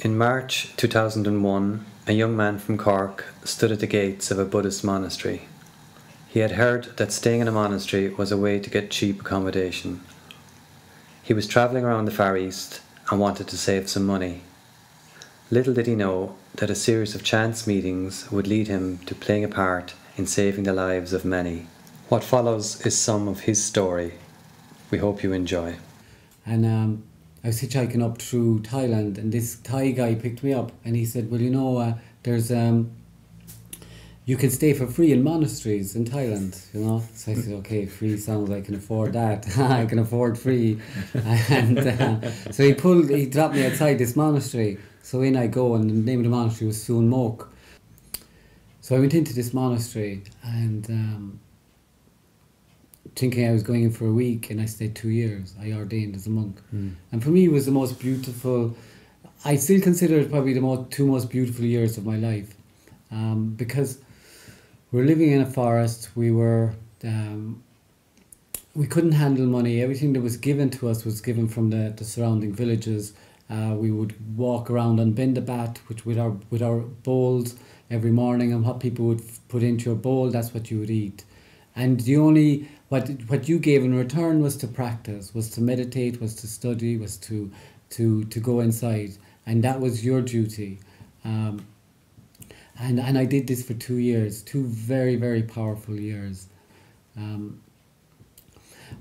In March 2001, a young man from Cork stood at the gates of a Buddhist monastery. He had heard that staying in a monastery was a way to get cheap accommodation. He was travelling around the Far East and wanted to save some money. Little did he know that a series of chance meetings would lead him to playing a part in saving the lives of many. What follows is some of his story. We hope you enjoy. And I was hitchhiking up through Thailand, and this Thai guy picked me up, and he said, well, there's you can stay for free in monasteries in Thailand, So I said, okay, free sounds like I can afford that. I can afford free. And so he dropped me outside this monastery. So in I go, and the name of the monastery was Suan Mok. So I went into this monastery, and thinking I was going in for a week, and I stayed 2 years. I ordained as a monk. And for me it was the most beautiful, I still consider it probably the two most beautiful years of my life, because we're living in a forest. We couldn't handle money. Everything that was given to us was given from the surrounding villages. We would walk around on Bendabat with our bowls every morning, and what people would put into your bowl, that's what you would eat. And the only what you gave in return was to practice, was to meditate, was to study, was to go inside, and that was your duty. And I did this for 2 years, 2 very, very powerful years.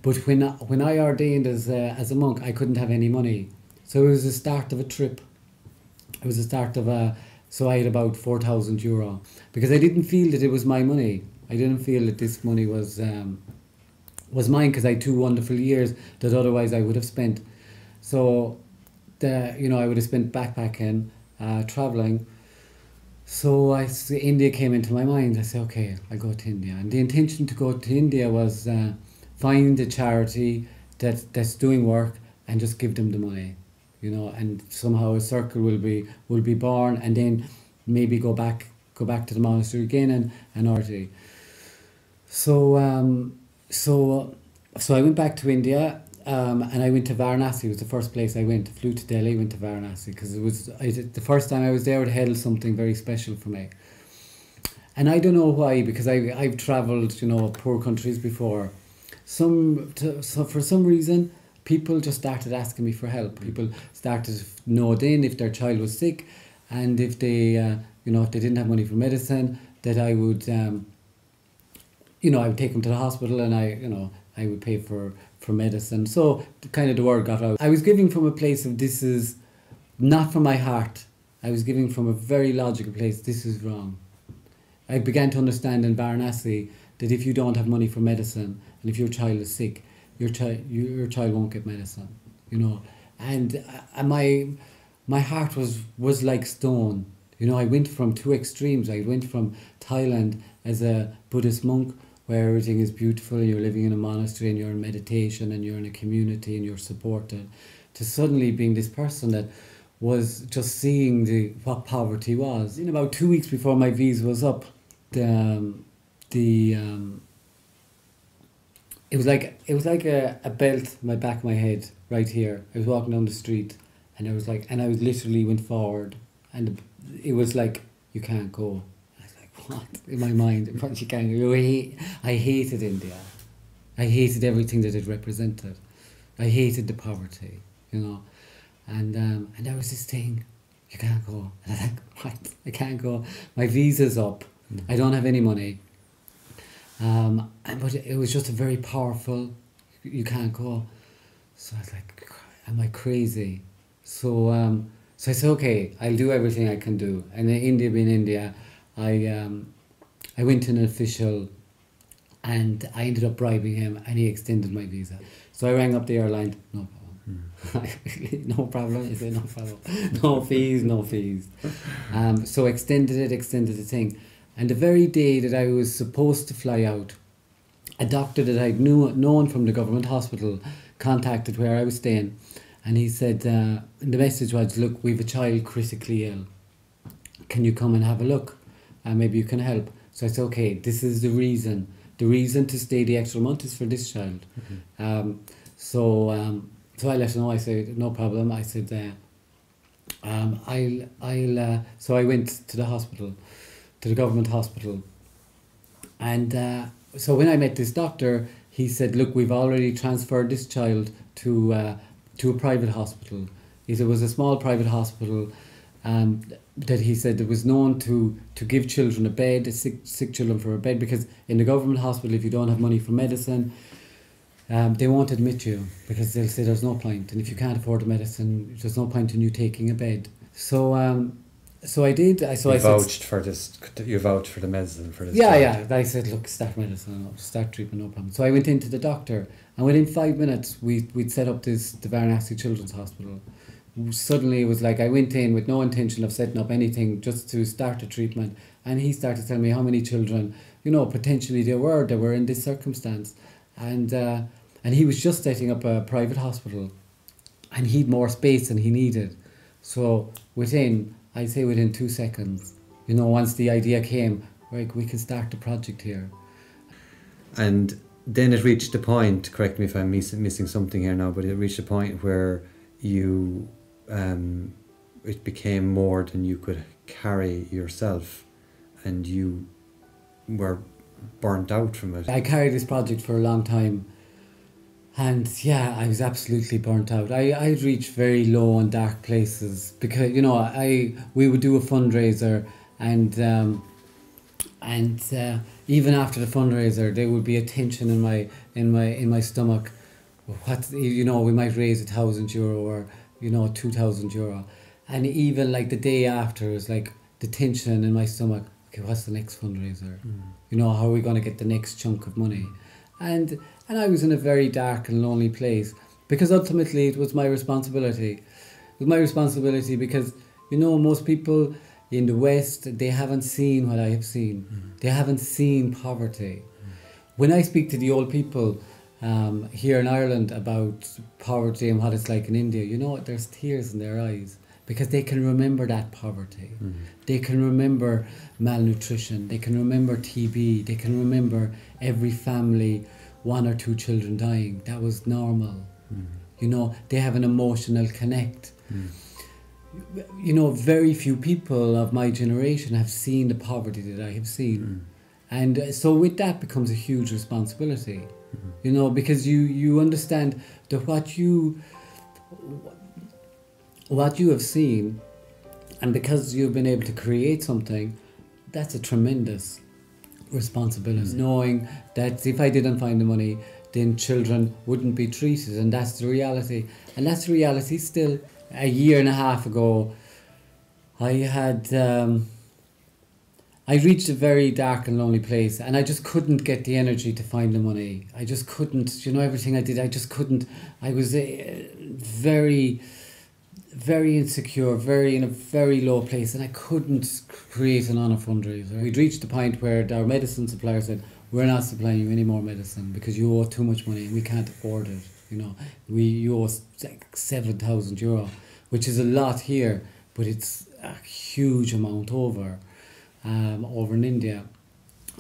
But when I ordained as a monk, I couldn't have any money, so it was the start of a trip. It was the start of so I had about €4,000, because I didn't feel that it was my money. I didn't feel that this money was mine, because I had 2 wonderful years that otherwise I would have spent. So, I would have spent backpacking, traveling. So India came into my mind. I said, okay, I'll go to India. And the intention to go to India was find a charity that's doing work and just give them the money, and somehow a circle will be born, and then maybe go back to the monastery again and order. So I went back to India, and I went to Varanasi. It was the first place I went. I flew to Delhi, went to Varanasi, because the first time I was there, it held something very special for me. And I don't know why, because I've travelled, poor countries before. So for some reason, people just started asking me for help. People started to know then if their child was sick, and if they, if they didn't have money for medicine, that I would, I would take them to the hospital, and I would pay for medicine. So the word got out. I was giving from a place of, this is not from my heart. I was giving from a very logical place. This is wrong. I began to understand in Varanasi that if you don't have money for medicine, and if your child is sick, your child won't get medicine, And my heart was like stone. I went from 2 extremes. I went from Thailand as a Buddhist monk, where everything is beautiful, and you're living in a monastery, and you're in meditation, and you're in a community, and you're supported, to suddenly being this person that was just seeing what poverty was. In about 2 weeks before my visa was up, it was like a belt on my back of my head right here. I was walking down the street, and I was literally went forward, and it was like, you can't go. I was like, what? In my mind, but you can't go. I hated India. I hated everything that it represented. I hated the poverty, and there was this thing, you can't go. And I was like, what? I can't go. My visa's up. I don't have any money. But it was just a very powerful, you can't go. So I was like, am I crazy? So I said, okay, I'll do everything I can do. And in India being India, I went to an official, and I ended up bribing him, and he extended my visa. So I rang up the airline, no problem. No problem. He said, no problem. No fees. So extended the thing. And the very day that I was supposed to fly out, a doctor that I'd known from the government hospital contacted where I was staying, and he said, the message was, look, we have a child critically ill. Can you come and have a look? Maybe you can help. So I said, okay, this is the reason. The reason to stay the extra month is for this child. So I let her know. I said, no problem. I said, So I went to the hospital, to the government hospital, and so when I met this doctor, he said, "Look, we've already transferred this child to a private hospital." He said it was a small private hospital, um, that he said it was known to give children a bed, sick children for a bed, because in the government hospital, if you don't have money for medicine, they won't admit you because they'll say there's no point, and if you can't afford the medicine, there's no point in you taking a bed. So I did. You vouched for this. You vouched for the medicine for this. Yeah. I said, look, start medicine, start treatment, no problem. So I went into the doctor, and within 5 minutes, we'd set up the Varanasi Children's Hospital. Suddenly, it was like I went in with no intention of setting up anything, just to start the treatment, and he started telling me how many children, potentially there were in this circumstance, and he was just setting up a private hospital, and he'd more space than he needed. So I'd say within 2 seconds, once the idea came, like, we can start the project here. And then it reached a point, correct me if I'm missing something here now, but it reached a point where you, it became more than you could carry yourself, and you were burnt out from it. I carried this project for a long time, and yeah, I was absolutely burnt out. I'd reached very low and dark places because we would do a fundraiser, and even after the fundraiser, there would be a tension in my stomach. We might raise €1,000 or €2,000, and even like the day after, it was like the tension in my stomach. Okay, what's the next fundraiser? How are we going to get the next chunk of money? And I was in a very dark and lonely place, because ultimately it was my responsibility. It was my responsibility because, most people in the West, they haven't seen what I have seen. They haven't seen poverty. When I speak to the old people here in Ireland about poverty and what it's like in India, there's tears in their eyes, because they can remember that poverty. They can remember malnutrition. They can remember TB. They can remember every family, 1 or 2 children dying. That was normal. They have an emotional connect. Very few people of my generation have seen the poverty that I have seen. And so with that becomes a huge responsibility, because you understand that what you have seen, and because you've been able to create something, that's a tremendous responsibility. Knowing that if I didn't find the money, then children wouldn't be treated, and that's the reality. And that's the reality still. A year and a half ago, I reached a very dark and lonely place, and I just couldn't get the energy to find the money. I just couldn't, everything I did, I just couldn't. I was very, very insecure, in a very low place, and I couldn't create an honour fundraiser. We'd reached the point where our medicine supplier said, "We're not supplying you any more medicine because you owe too much money and we can't afford it. You owe like €7,000, which is a lot here, but it's a huge amount over in India."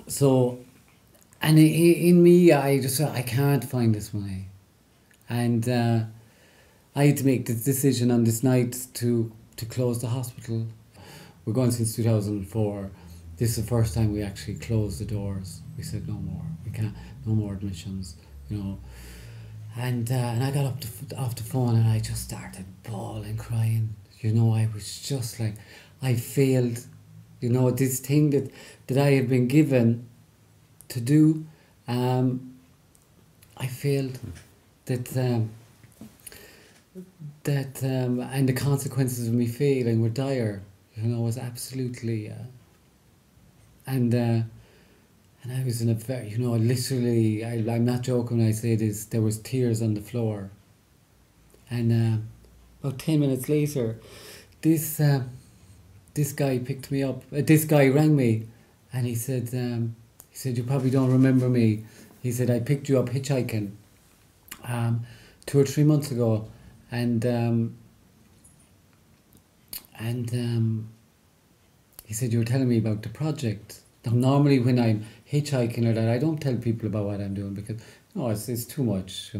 So, and in me, I can't find this money, and I had to make the decision on this night to close the hospital. We're going since 2004. This is the first time we actually closed the doors. We said no more. We can't. No more admissions. And I got off the phone, and I just started bawling, crying. I was just like, I failed. This thing that I had been given to do, I failed. And the consequences of me failing were dire. Was absolutely, and I was in a very, literally, I'm not joking when I say this, there was tears on the floor. And about 10 minutes later, this guy picked me up. This guy rang me, and he said, "You probably don't remember me." He said, "I picked you up hitchhiking 2 or 3 months ago, and he said, you were telling me about the project." Now, normally when I'm hitchhiking or that, I don't tell people about what I'm doing because it's too much,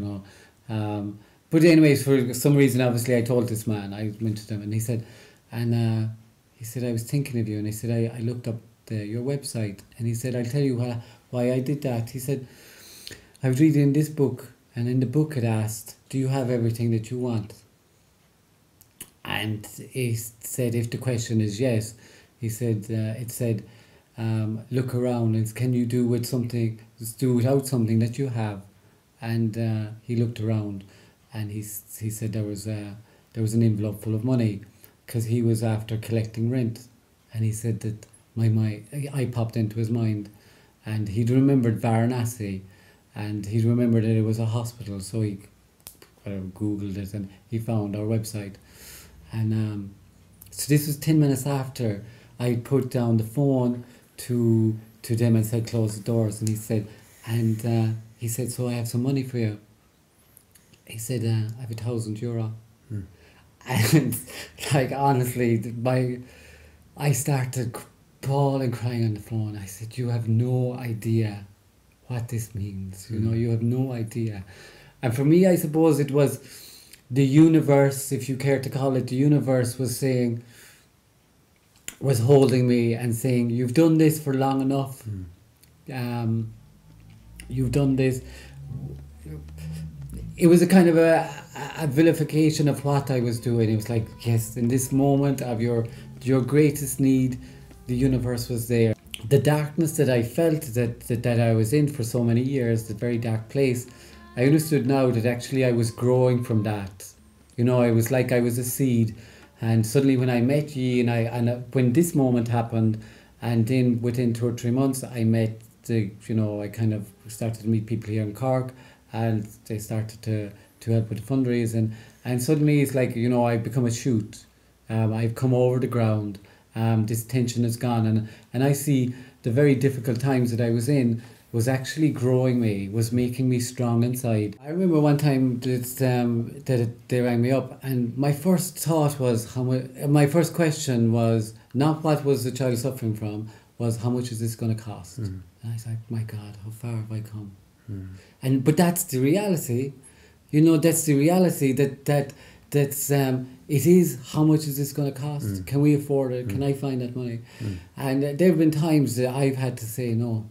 But anyways, for some reason, obviously, I told this man. I went to him, and he said, And he said, I was thinking of you. And I said, I looked up your website. And he said, I'll tell you why I did that. He said, I was reading this book, and in the book it asked, do you have everything that you want? And he said, if the question is yes, he said, it said, look around and can you do without something that you have? And he looked around, and he said there was an envelope full of money, because he was after collecting rent. And he said that I popped into his mind, and he'd remembered Varanasi, and he'd remembered that it was a hospital, so he Googled it and he found our website. And so this was 10 minutes after I put down the phone to them and said, close the doors. And he said, so I have some money for you. He said, I have €1,000. And like, honestly, I started bawling, crying on the phone. I said, you have no idea what this means. You know, you have no idea. And for me, I suppose it was the universe, if you care to call it, the universe was holding me and saying, you've done this for long enough. You've done this. It was a kind of a vilification of what I was doing. It was like, yes, in this moment of your greatest need, the universe was there. The darkness that I felt that I was in for so many years, the very dark place, I understood now that actually I was growing from that. You know, I was like I was a seed, and suddenly when I met ye, when this moment happened, and then within 2 or 3 months I met I kind of started to meet people here in Cork, and they started to help with the fundraising, and suddenly it's like, I've become a shoot. I've come over the ground. This tension is gone, and I see the very difficult times that I was in was actually growing me, was making me strong inside. I remember one time that they rang me up, and my first thought was my first question was not what was the child suffering from, was how much is this going to cost? And I was like, my God, how far have I come? But that's the reality, that's the reality that's it is, how much is this going to cost? Can we afford it? Can I find that money? And there have been times that I've had to say no.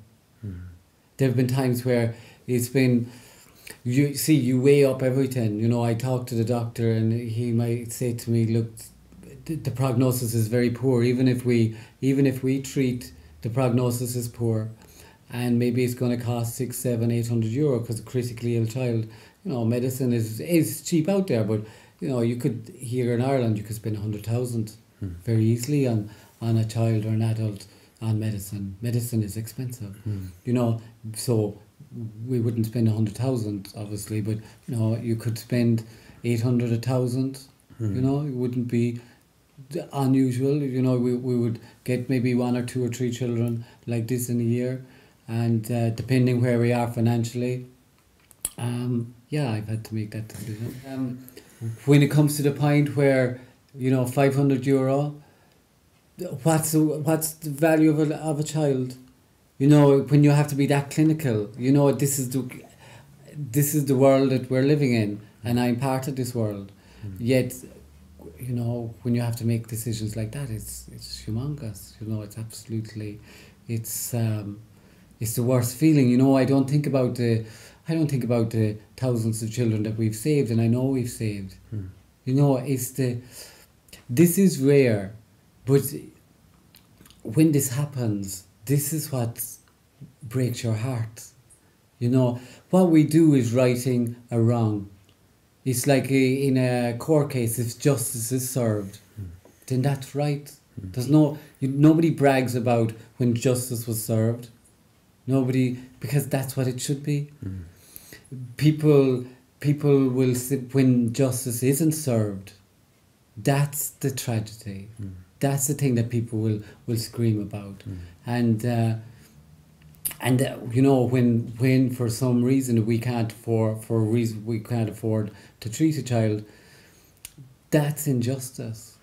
There have been times where it's been, you weigh up everything. I talk to the doctor and he might say to me, look, the prognosis is very poor. Even if we treat, the prognosis is poor. And maybe it's going to cost 600, 700, 800 euro because a critically ill child, medicine is cheap out there, but you could, here in Ireland, you could spend 100,000 very easily on a child or an adult on medicine. Medicine is expensive, so we wouldn't spend 100,000 obviously, but you could spend 800, 1,000. It wouldn't be unusual. We would get maybe 1 or 2 or 3 children like this in a year, and depending where we are financially, I've had to make that decision. When it comes to the point where, 500 euro, what's the value of a child? When you have to be that clinical, this is the world that we're living in, and I'm part of this world. Yet, when you have to make decisions like that, it's humongous. It's absolutely, it's the worst feeling. I don't think about the thousands of children that we've saved, and I know we've saved. This is rare, but when this happens, this is what breaks your heart. What we do is righting a wrong. It's like in a court case, if justice is served, then that's right. There's nobody brags about when justice was served. Nobody, because that's what it should be. People will when justice isn't served. That's the tragedy. That's the thing that people will scream about. And when for some reason we can't afford to treat a child, that's injustice.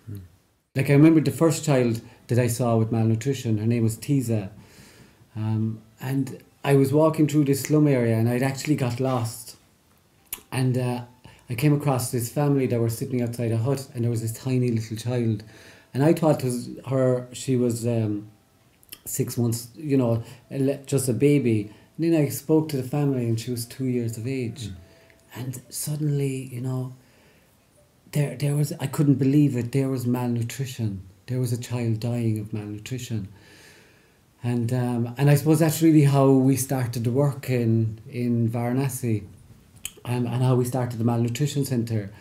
Like, I remember the first child that I saw with malnutrition. Her name was Tiza, and I was walking through this slum area, and I'd actually got lost, and I came across this family that were sitting outside a hut, and there was this tiny little child, And I thought she was 6 months, just a baby. And then I spoke to the family and she was 2 years of age. And suddenly, there was, I couldn't believe it, there was malnutrition. There was a child dying of malnutrition. And I suppose that's really how we started to work in Varanasi, and how we started the malnutrition centre,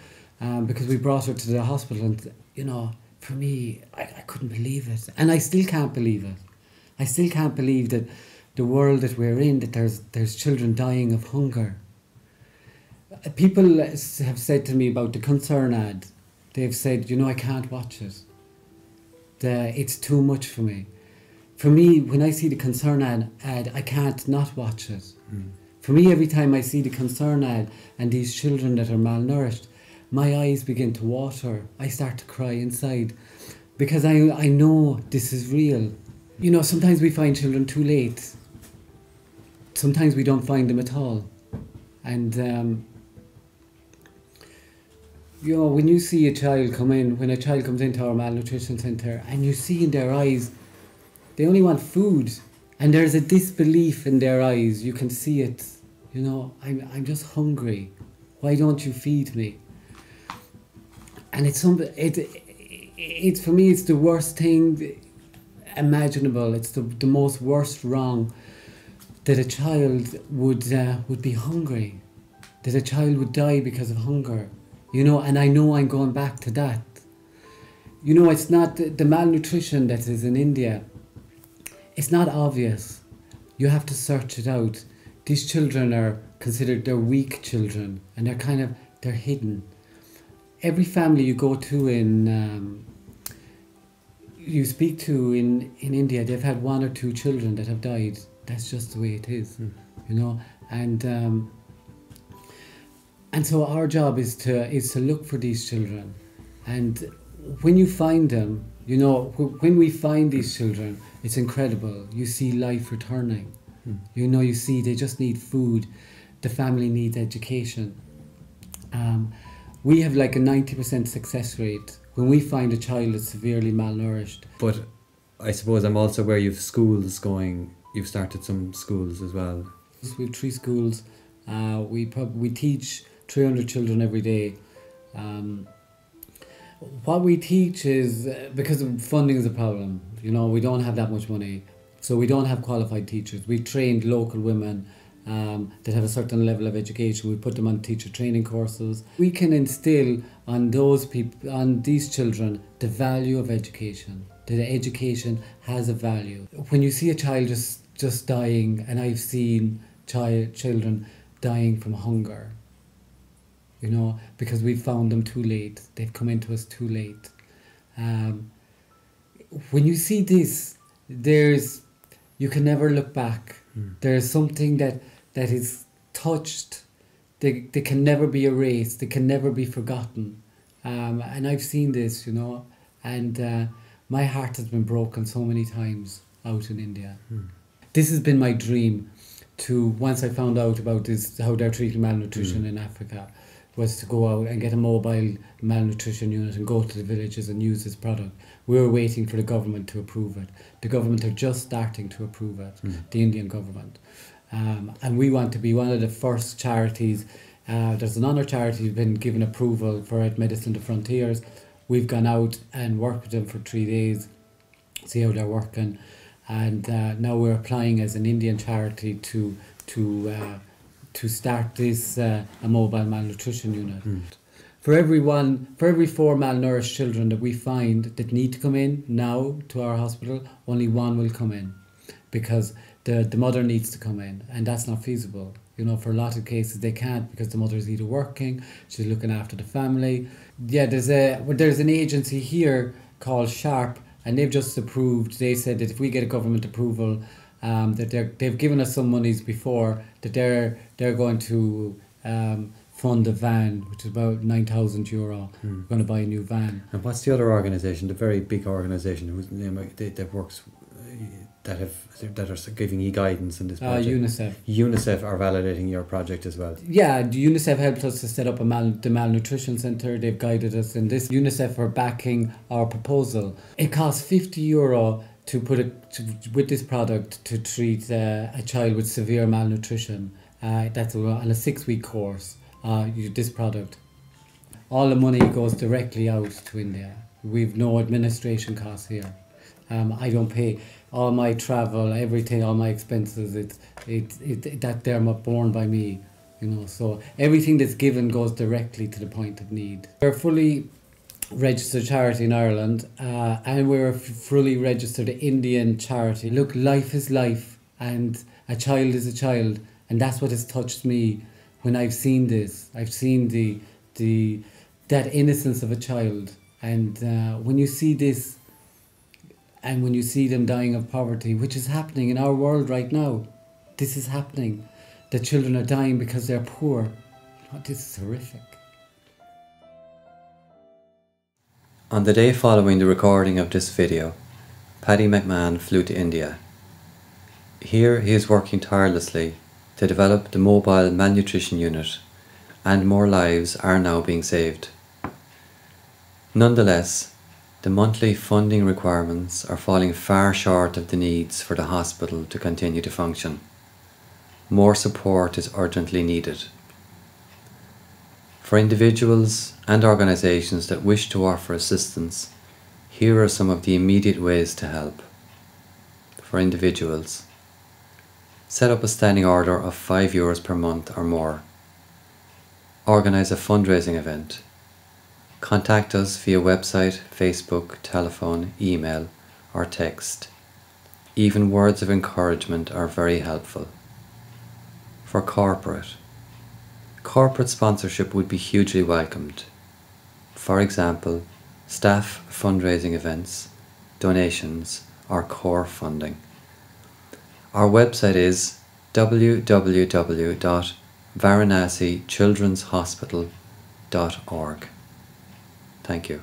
because we brought her to the hospital. And, for me, I couldn't believe it. And I still can't believe it. I still can't believe that the world that we're in, that there's children dying of hunger. People have said to me about the Concern ad. They've said, I can't watch it. It's too much for me. For me, when I see the Concern ad, I can't not watch it. For me, every time I see the Concern ad and these children that are malnourished, my eyes begin to water. I start to cry inside because I know this is real. Sometimes we find children too late. Sometimes we don't find them at all. And, when you see a child come in, when a child comes into our malnutrition centre, and you see in their eyes, they only want food. And there's a disbelief in their eyes. You can see it. I'm just hungry. Why don't you feed me? And it's for me, it's the worst thing imaginable. It's the most worst wrong, that a child would be hungry, that a child would die because of hunger, and I know I'm going back to that. It's not the malnutrition that is in India. It's not obvious. You have to search it out. These children are considered, they're weak children, and they're hidden. Every family you go to you speak to in India, they've had 1 or 2 children that have died. That's just the way it is, and so our job is to look for these children, and when you find them, when we find these children, it's incredible. You see life returning. You see they just need food. The family needs education. We have like a 90% success rate when we find a child that's severely malnourished. But I suppose I'm also aware you've schools going. You've started some schools as well. We have 3 schools. We teach 300 children every day. What we teach is, because funding is a problem, we don't have that much money, so we don't have qualified teachers. We've trained local women that have a certain level of education. We put them on teacher training courses. We can instill on these children, the value of education. That education has a value. When you see a child just dying, and I've seen children dying from hunger, because we found them too late. They've come into us too late. When you see this, you can never look back. There's something that is touched. They can never be erased. They can never be forgotten. And I've seen this, and my heart has been broken so many times out in India. This has been my dream, once I found out about this, how they're treating malnutrition in Africa, was to go out and get a mobile malnutrition unit and go to the villages and use this product. We were waiting for the government to approve it. The government are just starting to approve it, the Indian government. And we want to be one of the first charities. There's another charity who's been given approval for it, Medicine to Frontiers. We've gone out and worked with them for 3 days, see how they're working. And now we're applying as an Indian charity to start this a mobile malnutrition unit. For every 4 malnourished children that we find that need to come in now to our hospital, only 1 will come in, because the mother needs to come in, and that's not feasible. For a lot of cases they can't, because the mother is either working, she's looking after the family. Yeah, there's an agency here called Sharp, and they've just approved. They said that if we get a government approval, that they've given us some monies before, that they're going to fund a van, which is about €9,000. We're going to buy a new van. And what's the other organisation, the very big organisation that works, that are giving you guidance in this project? UNICEF. UNICEF are validating your project as well. Yeah, the UNICEF helped us to set up the malnutrition centre. They've guided us in this. UNICEF are backing our proposal. It costs €50 to with this product to treat a child with severe malnutrition. That's on a 6-week course. This product. All the money goes directly out to India. We've no administration costs here. I don't pay all my travel, everything, all my expenses. That they're borne by me, So everything that's given goes directly to the point of need. We're a fully registered charity in Ireland, and we're a fully registered Indian charity. Look, life is life, and a child is a child, and that's what has touched me when I've seen this. I've seen that innocence of a child, and when you see this. And when you see them dying of poverty, which is happening in our world right now, this is happening. The children are dying because they're poor. This is horrific. On the day following the recording of this video, Paddy McMahon flew to India. Here he is working tirelessly to develop the mobile malnutrition unit, and more lives are now being saved. Nonetheless, the monthly funding requirements are falling far short of the needs for the hospital to continue to function. More support is urgently needed. For individuals and organisations that wish to offer assistance, here are some of the immediate ways to help. For individuals, set up a standing order of €5 per month or more. Organise a fundraising event. Contact us via website, Facebook, telephone, email or text. Even words of encouragement are very helpful. For corporate sponsorship would be hugely welcomed. For example, staff fundraising events, donations or core funding. Our website is www.varanasichildrenshospital.org. Thank you.